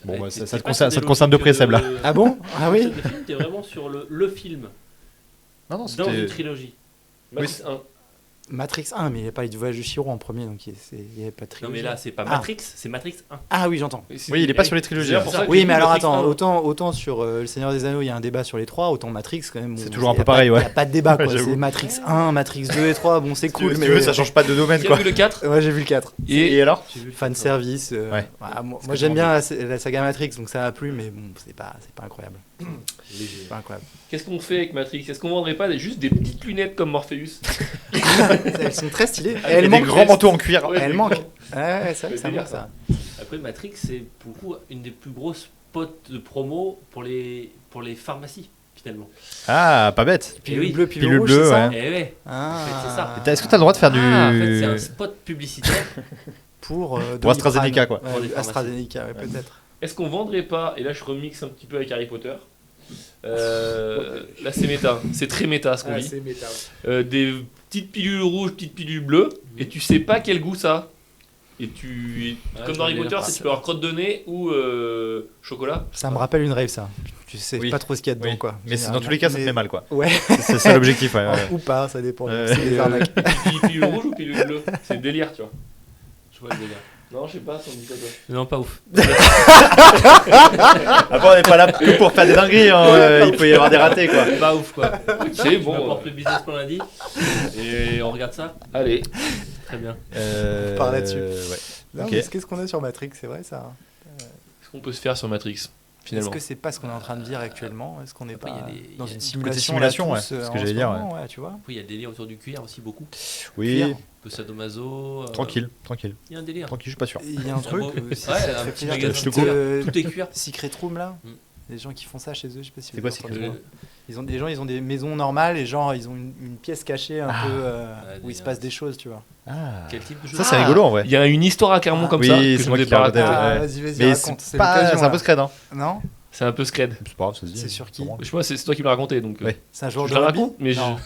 Bon, Ouais, bah, t'es- ça t'es te pas concerne sur de des près, Seb là. logiques de- Ah bon? Ah oui. Le film, t'es vraiment sur le film, Non, dans c'était. une trilogie. Matrix 1. Matrix 1, mais il n'y a pas eu de voyage de Chiro en premier, donc il n'y avait pas de Non trilogie. mais là, c'est pas Ah. Matrix, c'est Matrix 1. Ah oui, j'entends. Oui, il est pas sur les trilogies. C'est pour ça que Oui, j'ai mais vu alors Matrix attends, 1. autant sur Le Seigneur des Anneaux, il y a un débat sur les trois, autant Matrix, quand même. C'est bon, toujours un y a peu pareil, pas- ouais. Il n'y a pas de débat, quoi. Ouais, j'avoue. C'est Matrix 1, Matrix 2 et 3, bon, c'est Si tu cool, veux, si mais. tu veux, ça change pas de domaine Qui a quoi. vu le 4? Ouais, j'ai vu le 4. Et alors? Fan service. Ouais. Moi j'aime bien la saga Matrix, donc ça a plu, mais bon, c'est pas incroyable. C'est pas incroyable. qu'est-ce qu'on fait avec Matrix? Est-ce qu'on vendrait pas juste des petites lunettes comme Morpheus? Elles sont très stylées. Ah, Et elles Et des manquent. grands manteaux en cuir. Ouais, Elles des manquent. grands. Ouais, c'est vrai que Le ça délire, manque ça. Après Matrix, c'est pour le coup une des plus grosses spots de promo pour les pharmacies finalement. Ah, pas bête. Pilule oui. bleue, Pilule pilule rouge, bleue, c'est ça ouais. Et ouais, Ah. en fait, c'est ça. Est-ce que t'as le droit de faire du. Ah, en fait, c'est un spot publicitaire. Pour AstraZeneca, quoi. Pour les pharmacies. AstraZeneca, ouais, peut-être. Est-ce qu'on vendrait pas, et là je remixe un petit peu avec Harry Potter, là c'est méta, c'est très méta ce qu'on dit, méta. des petites pilules rouges, petites pilules bleues, et tu sais pas quel goût ça a. Et Ouais, comme je dans Harry vois Potter, bien. c'est tu peux avoir crotte de nez ou chocolat. Ça me rappelle une rave, ça. tu sais Oui. pas trop ce qu'il y a dedans, Oui. quoi. Mais dans tous les cas, ça te met mal, quoi. Ouais. C'est ça l'objectif. Ouais, ouais. Ou pas, ça dépend. Ouais. C'est des arnaques. Pilule rouge ou pilule bleue? C'est le délire, tu vois. Je vois le délire. Non, je sais pas, ça me dit quoi, toi. Non, pas ouf. Après, on n'est pas là que pour faire des dingueries. Hein. Il peut y avoir des ratés, quoi. Pas ouf quoi. C'est Tu bon. m'apportes le business pour lundi et on regarde ça. Allez. Très bien. On part là-dessus. Ouais. Non, Ok. mais qu'est-ce qu'on a sur Matrix, c'est vrai ça. Qu'est-ce qu'on peut se faire sur Matrix, Est-ce finalement? que c'est pas ce qu'on est en train de dire actuellement? Est-ce qu'on n'est Après, pas il y a des- dans il y a une des simulation, simulation, là, tous, ouais, c'est ce que en j'allais ce dire, moment, ouais, tu vois? Après, il y a le délire autour du cuir aussi beaucoup. Oui, Cuir. Un peu sadomaso. tranquille. Il y a un délire. Je suis pas sûr. Il y a un truc, beau- ça ouais, te un fait petit plaisir, magasin je de te cuir. coupe, Tout est cuir. Secret Room là, Mm. les gens qui font ça chez eux, je sais pas si C'est vous quoi, avez c'est entendu que- parler. Ils ont des maisons normales et genre ils ont une pièce cachée un peu où il se passe des choses, tu vois. Ah. Quel type de jeu Ça, c'est rigolo en vrai. Il y a une histoire à Clermont comme Oui, ça que c'est je moi vous ai qui pas l'ai raconté. raconté, ouais. Vas-y, Mais raconte. c'est un peu scred, hein. Non, C'est un peu scred. C'est pas grave, ça se dit. C'est sur qui Je sais pas, c'est toi qui me l'as raconté donc. Ouais. c'est un joueur Je de la rugby. raconte, mais Non.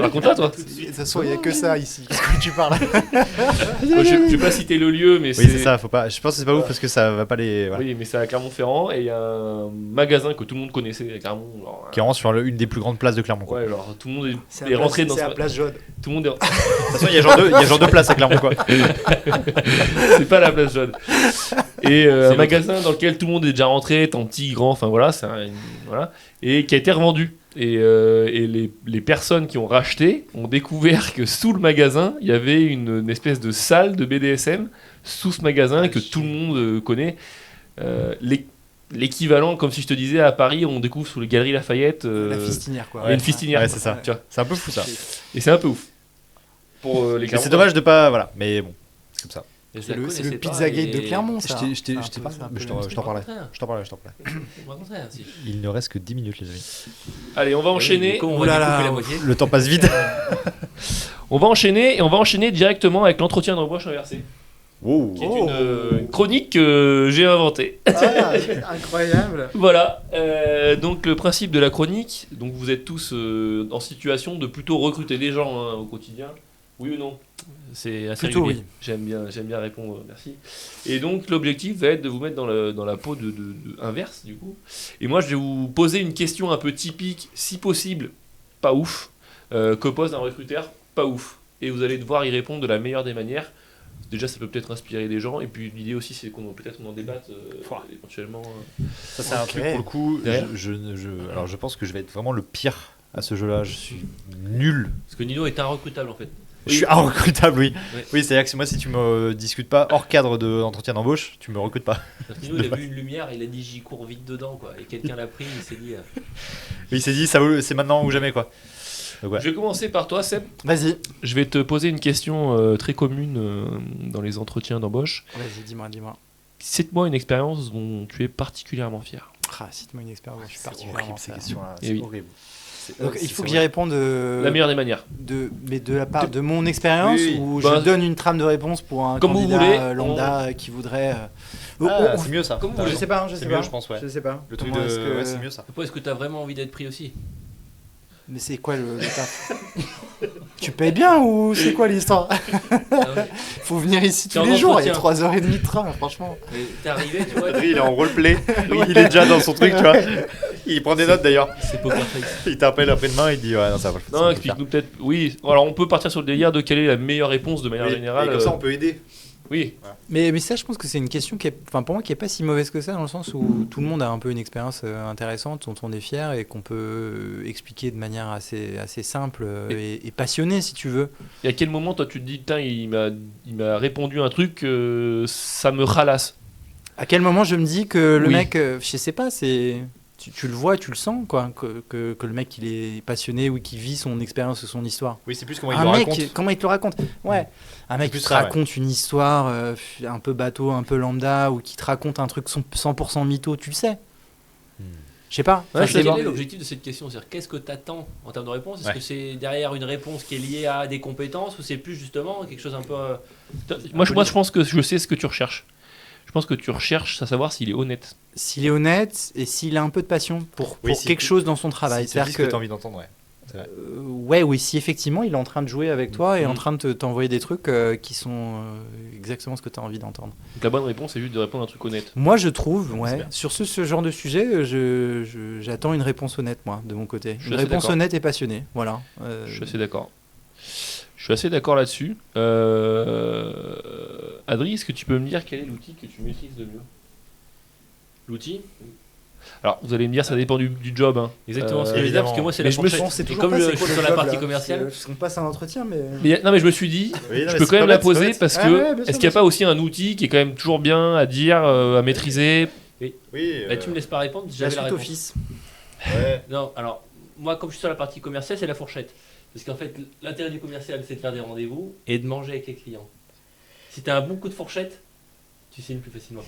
raconte-la toi. De toute façon, il y a que ça ici. Qu'est-ce que tu parles? Moi, je vais pas citer le lieu, mais Oui, c'est ça, faut pas. Je pense que c'est pas ouf parce que ça va pas les. Voilà. Oui, mais c'est à Clermont-Ferrand et il y a un magasin que tout le monde connaissait à Clermont. Alors, Qui est vraiment sur une des plus grandes places de Clermont. Quoi. ouais, alors tout le monde C'est est à rentré Place- dans c'est à ce... Place Jaune. Tout le monde est... De toute façon, il y a genre deux places à Clermont, quoi. c'est pas la place jaune. Et un magasin dans lequel tout le monde est déjà rentré, tant petit, grand, enfin voilà, voilà, et qui a été revendu. Et les personnes qui ont racheté ont découvert que sous le magasin, il y avait une espèce de salle de BDSM sous ce magasin que tout le monde connaît. L'équivalent, comme si je te disais, à Paris, on découvre sous les Galeries Lafayette La fistinière, quoi. il y a une fistinière. Ouais, quoi. c'est ça. Tu vois. C'est un peu fou ça. Et c'est un peu ouf. Pour les Mais Clermontois. c'est dommage de pas. Voilà. Mais bon, c'est comme ça. Et je C'est la le connaissais pas, Pizzagate et- de Clermont, ça. Je t'ai C'est un pas. peu- c'est un Mais peu je le même t'en parlais. contraire. Je t'en parlais. Au contraire, si. Il ne reste que 10 minutes, les amis. Allez, on va enchaîner. Comme on Ouh là va là. découper la moitié. Le temps passe vite. On va enchaîner directement avec l'entretien d'embauche inversé, Wow. qui est une chronique que j'ai inventée. Ah, incroyable. Voilà, donc le principe de la chronique, donc vous êtes tous en situation de plutôt recruter des gens au quotidien, oui ou non? C'est assez Plutôt régulier. oui. J'aime bien répondre, merci. Et donc l'objectif va être de vous mettre dans la peau de inverse du coup. Et moi je vais vous poser une question un peu typique, si possible, pas ouf, que pose un recruteur, pas ouf. Et vous allez devoir y répondre de la meilleure des manières. Déjà, ça peut peut-être inspirer des gens. Et puis, l'idée aussi, c'est qu'on peut-être on en débatte éventuellement. Ça, c'est un Ok. truc pour le coup. Derrière. Alors, je pense que je vais être vraiment le pire à ce jeu-là. Je suis nul. Parce que Nino est recrutable en fait. Je suis recrutable, oui. Ouais. Oui, c'est-à-dire que moi, si tu me discutes pas hors cadre d'entretien d'embauche, tu me recrutes pas. Parce que Nino, il a vu une lumière, il a dit j'y cours vite dedans quoi. Et quelqu'un l'a pris, il s'est dit. Il s'est dit, c'est maintenant ou jamais, quoi. Donc, ouais. Je vais commencer par toi, Seb. Vas-y. Je vais te poser une question très commune dans les entretiens d'embauche. Vas-y, dis-moi. Cite-moi une expérience dont tu es particulièrement fier. Ah, cite-moi une expérience, je suis C'est particulièrement horrible ces fier. questions-là. Eh C'est oui. horrible. Donc, il faut que j'y réponde La meilleure des manières. mais de la part de mon expérience Oui, oui. ou Bah, je donne une trame de réponse pour un comme vous candidat voulez. lambda qui voudrait. Ah, c'est mieux ça. Comme vous T'as voulez. raison. Je sais pas, C'est mieux, je pense, ouais. Je sais pas. Le truc Comment est-ce de. que- Ouais, c'est mieux ça. Après, est-ce que tu as vraiment envie d'être pris aussi? Mais c'est quoi le taf? Tu payes bien ou c'est quoi l'histoire? Faut venir ici C'est tous en les jours, il y a entretien. 3h30 de train, franchement. Mais t'es arrivé, tu vois. Adrien, il est en roleplay. Il est déjà dans son truc, tu vois. Il prend des notes d'ailleurs. C'est poker face. Il t'appelle après-demain, il dit ouais, non, ça va. Non, explique-nous peut-être. Oui, alors on peut partir sur le délire de quelle est la meilleure réponse de manière générale. Comme ça, on peut aider. Oui, Mais ça, je pense que c'est une question qui est, enfin pour moi, qui est pas si mauvaise que ça, dans le sens où tout le monde a un peu une expérience intéressante, dont on est fier et qu'on peut expliquer de manière assez simple et passionnée, si tu veux. et à quel moment toi tu te dis, putain, il m'a répondu un truc, ça me ralasse. À quel moment je me dis que le Oui. mec, je sais pas, tu le vois, tu le sens, quoi, que le mec il est passionné ou qu'il vit son expérience ou son histoire. Oui, c'est plus comment il Un le mec, raconte. comment il te le raconte? Ouais, un mec plus qui te ça, ouais. raconte une histoire un peu bateau, un peu lambda, ou qui te raconte un truc 100% mytho, tu le sais. Je sais pas. Ouais, Enfin, je c'est sais Quel bon. est l'objectif de cette question? C'est-à-dire, qu'est-ce que tu attends en termes de réponse? Est-ce Ouais. que c'est derrière une réponse qui est liée à des compétences ou c'est plus justement quelque chose un peu. Moi, je pense que je sais ce que tu recherches. Je pense que tu recherches à savoir s'il est honnête. S'il est honnête et s'il a un peu de passion pour Oui, si- quelque chose dans son travail. C'est ce que C'est-à-dire tu que as envie d'entendre, ouais. Ouais, oui, si effectivement il est en train de jouer avec toi et en Mhm. train de t'envoyer des trucs qui sont exactement ce que tu as envie d'entendre. Donc la bonne réponse, c'est juste de répondre à un truc honnête. Moi, je trouve, C'est ouais, bien. sur ce genre de sujet, j'attends une réponse honnête, moi, de mon côté. Je suis Une assez réponse d'accord. honnête et passionnée, voilà. Je suis assez d'accord. Je suis assez d'accord là-dessus. Adrien, est-ce que tu peux me dire quel est l'outil que tu maîtrises le mieux? L'outil. Alors, vous allez me dire, ça dépend du job. Hein. Exactement, ce que je veux dire, évidemment. parce que moi, c'est Mais la je me fourchette. sens- Et comme je suis sur la partie commerciale, On passe un entretien, mais. Non, mais je me suis dit, Oui, non, je mais peux c'est quand même pas la bête, c'est pas poser bête. parce Ah que ouais, bien sûr, est-ce qu'il n'y a pas aussi un outil qui est quand même toujours bien à dire, à maîtriser? Oui, bah, tu me laisses pas répondre, La j'avais la suite réponse. Office. ouais. Non, alors, moi, comme je suis sur la partie commerciale, c'est la fourchette. Parce qu'en fait, l'intérêt du commercial, c'est de faire des rendez-vous et de manger avec les clients. Si tu as un bon coup de fourchette, tu signes plus facilement.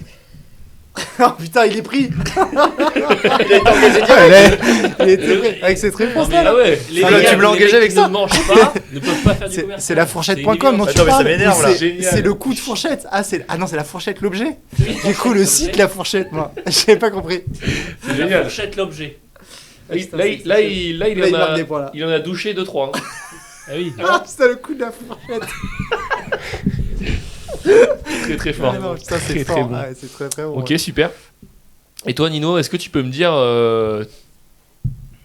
Oh putain, il est pris. Il a été engagé Ah, direct. il était pris avec cette réponse Non, mais là. Ah ouais. Les Ah, gars, tu me l'as les engagé mecs avec qui ça ne mangent pas, ne peuvent pas faire du commercial. C'est la fourchette.com dont Attends, tu mais ça parles. m'énerve, ou là. c'est- Génial. C'est le coup de fourchette. Ah non, c'est la fourchette l'objet. Du coup, le l'objet. site la fourchette, moi. J'ai pas compris. C'est La génial. fourchette, l'objet. Là, il Là, il en marque a, des points là. il en a douché 2-3. hein. Ah oui. Ah putain, le coup de la fourchette. Très très fort. Ah non, putain, c'est Très, fort. très bon. Ah ouais, c'est très très bon. Ok, super. Et toi, Nino, est-ce que tu peux me dire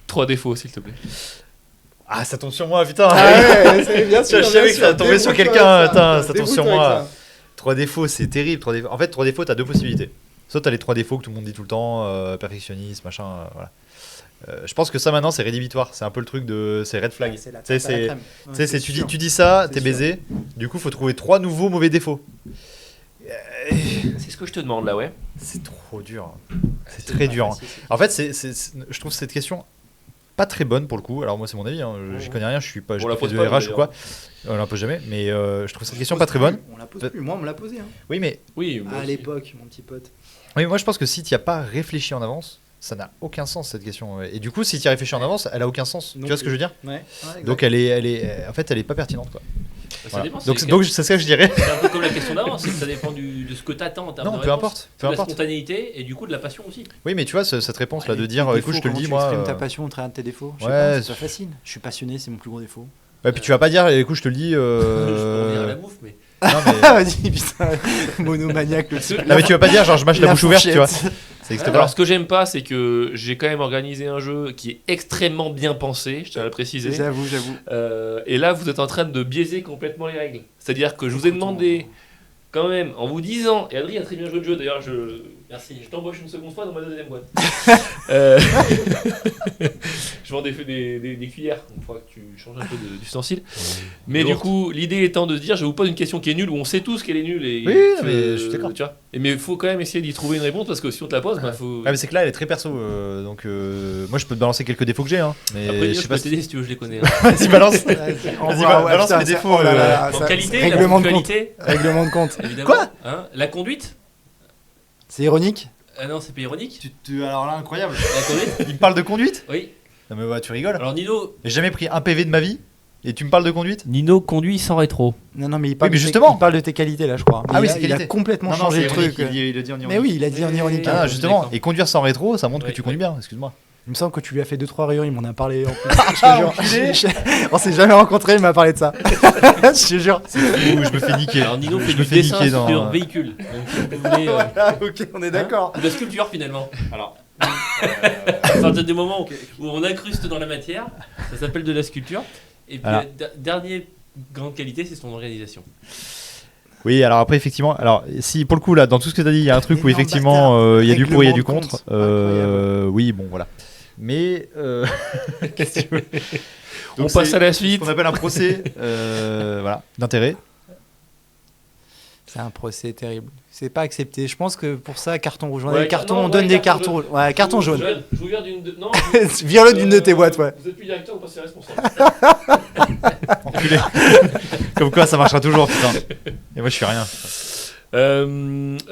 3 défauts, s'il te plaît? Ah, ça tombe sur moi, putain. Ah ouais, c'est bien sûr. Je savais que ça tombait sur quelqu'un, attends, ça tombe Dégoûte sur avec moi. ça. 3 défauts, c'est terrible. 3 défauts. En fait, 3 défauts, t'as deux possibilités. Soit t'as les 3 défauts que tout le monde dit tout le temps, perfectionniste, machin, voilà. Je pense que ça maintenant c'est rédhibitoire, c'est un peu le truc de. C'est red flag. C'est la Tu sais, tarte à la c'est- crème. Tu Ouais, sais, c'est tu sûr. dis ça, C'est t'es sûr. baisé. Du coup, faut trouver 3 nouveaux mauvais défauts. C'est ce que je te demande là, ouais. C'est trop dur. C'est très dur. hein. En fait, je trouve cette question pas très bonne pour le coup. Alors moi, c'est mon avis. Hein. J'y connais rien. Je suis pas. On Je la fais pose de pas, RH ou d'ailleurs. quoi. On la pose jamais. Mais je trouve cette question On pas la très pose bonne. plus, On la pose plus. Moi, on me l'a posé. Hein. Oui, mais Oui, moi À aussi. l'époque, mon petit pote. oui, moi je pense que si tu n'y as pas réfléchi en avance, ça n'a aucun sens cette question. Et du coup, si tu y as réfléchi en avance, elle a aucun sens. Non Tu vois ce que je veux dire? Ouais. Donc elle est, en fait, elle est pas pertinente quoi. Ça Voilà. dépend, Donc c'est c'est ça que je dirais. c'est un peu comme la question d'avant, c'est que ça dépend de ce que tu attends en termes Non, de peu réponse. importe, peu De la importe. spontanéité et du coup de la passion aussi. Oui, mais tu vois cette réponse là Ouais, de les dire, défauts, écoute, je te le comment dis tu moi. exprimes ta passion au travers de tes défauts. Je sais Ouais, pas, c'est- c'est pas facile. Je suis passionné, c'est mon plus gros défaut. Ouais, puis tu vas pas dire, écoute, je te le dis. Je peux revenir à la bouffe, mais. Non, mais... Ah, vas-y, putain, monomaniaque le type. non, mais tu vas pas dire, genre je mâche la bouche ouverte, tu vois. fourchette. Ça existe Alors, pas. ce que j'aime pas, c'est que j'ai quand même organisé un jeu qui est extrêmement bien pensé, je tiens à le préciser. J'avoue. Et là, vous êtes en train de biaiser complètement les règles. C'est-à-dire que je vous ai demandé, quand même, en vous disant, et Adrien a très bien joué le jeu, d'ailleurs, Merci. je t'embauche une seconde fois dans ma deuxième boîte. Euh, je vends des cuillères, donc il faudra que tu changes un peu d'ustensile. Mais du Lourd. coup, l'idée étant de se dire, je vous pose une question qui est nulle, où on sait tous qu'elle est nulle. Et Oui, que- non, mais je suis d'accord. Tu vois. Mais il faut quand même essayer d'y trouver une réponse, parce que si on te la pose, bah, faut... Ouais, mais c'est que là, elle est très perso. Donc, moi, je peux te balancer quelques défauts que j'ai. Hein, mais Après, je je sais peux pas t'aider si tu veux, je les connais. Vas-y, balance. Vas-y, balance mes défauts, En qualité, la Règlement de compte. qualité, Règlement de compte. évidemment. Quoi Hein, la conduite. C'est ironique. Ah non, c'est pas ironique. Alors là, incroyable. La conduite. Il me parle de conduite? Oui. Non, mais ouais, tu rigoles. Alors Nino. J'ai jamais pris un PV de ma vie et tu me parles de conduite? Nino conduit sans rétro. Non, mais il parle, mais de tes- justement. il parle de tes qualités là, je crois. Ah oui, il a, c'est il a qualité. complètement Non, non, changé c'est le truc. ironique, il le dit en ironique. Mais oui, il a dit en ironique. Ah, Ah, justement. d'accord. Et conduire sans rétro, ça montre Ouais, que tu conduis bien, excuse-moi. Il me semble que tu lui as fait 2-3 rayons, il m'en a parlé en plus. Je te jure. On s'est jamais rencontrés, il m'a parlé de ça. Je te jure. Ouh, je me fais niquer. Alors Nino fait je me du fais dessin niquer sur dans. véhicule. Donc, si vous voulez, Ah, ok, on est d'accord. de la sculpture finalement. Alors. À partir du moment où on incruste dans la matière, ça s'appelle de la sculpture. Et puis Alors. la dernière grande qualité, c'est son organisation. Oui, alors après, effectivement, alors si pour le coup, là, dans tout ce que tu as dit, il y a un truc où Énorme effectivement bâtard. il y a du pour et il y a du Règlement de contre. compte. Incroyable. Oui, bon, voilà. Mais. Qu'est-ce que tu veux? On Donc, passe c'est à la ce suite. qu'on appelle un procès voilà, d'intérêt. C'est un procès terrible. C'est pas accepté. Je pense que pour ça, carton rouge. On a Ouais, des cartons, non, on donne ouais, des carton cartons. Ouais, carton jaune. Je vous viens d'une. Non. Vire-le d'une de tes boîtes, ouais. Vous êtes plus directeur, vous passez responsable. Enculé. Comme quoi, ça marchera toujours, putain. Et moi, je suis rien.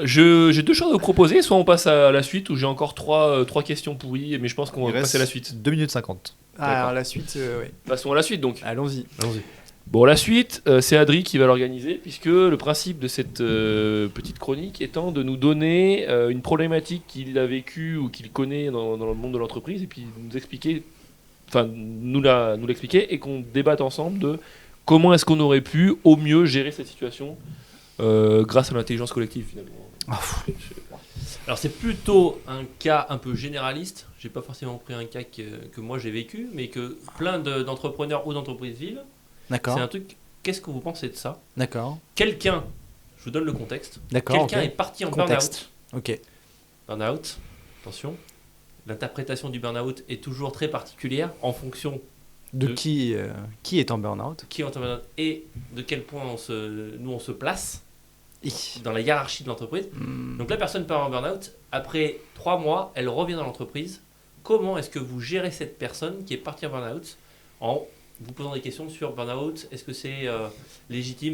J'ai deux choses à vous proposer. Soit on passe à la suite, où j'ai encore trois questions pourries, mais je pense qu'on Il va reste passer à la suite. 2 minutes 50. Ah, alors la suite, oui. Passons à la suite donc. Allons-y. Bon, la suite, c'est Adri qui va l'organiser, puisque le principe de cette petite chronique étant de nous donner une problématique qu'il a vécue ou qu'il connaît dans le monde de l'entreprise, et puis nous expliquer nous l'expliquer et qu'on débatte ensemble de comment est-ce qu'on aurait pu au mieux gérer cette situation grâce à l'intelligence collective finalement. Alors c'est plutôt un cas un peu généraliste. J'ai pas forcément pris un cas que moi j'ai vécu, mais que plein d'entrepreneurs ou d'entreprises vivent. D'accord. C'est un truc. Qu'est-ce que vous pensez de ça? D'accord. Quelqu'un, je vous donne le contexte. D'accord. Quelqu'un Ok. est parti en Contexte. burn-out. Ok. Burn-out, attention. L'interprétation du burn-out est toujours très particulière en fonction De De- qui est en burn-out? de qui est en burn-out et de quel point on se place Hi. dans la hiérarchie de l'entreprise. Hmm. Donc la personne part en burn-out, après 3 mois, elle revient dans l'entreprise. Comment est-ce que vous gérez cette personne qui est partie en burn-out en vous posant des questions sur burn-out? Est-ce que c'est légitime?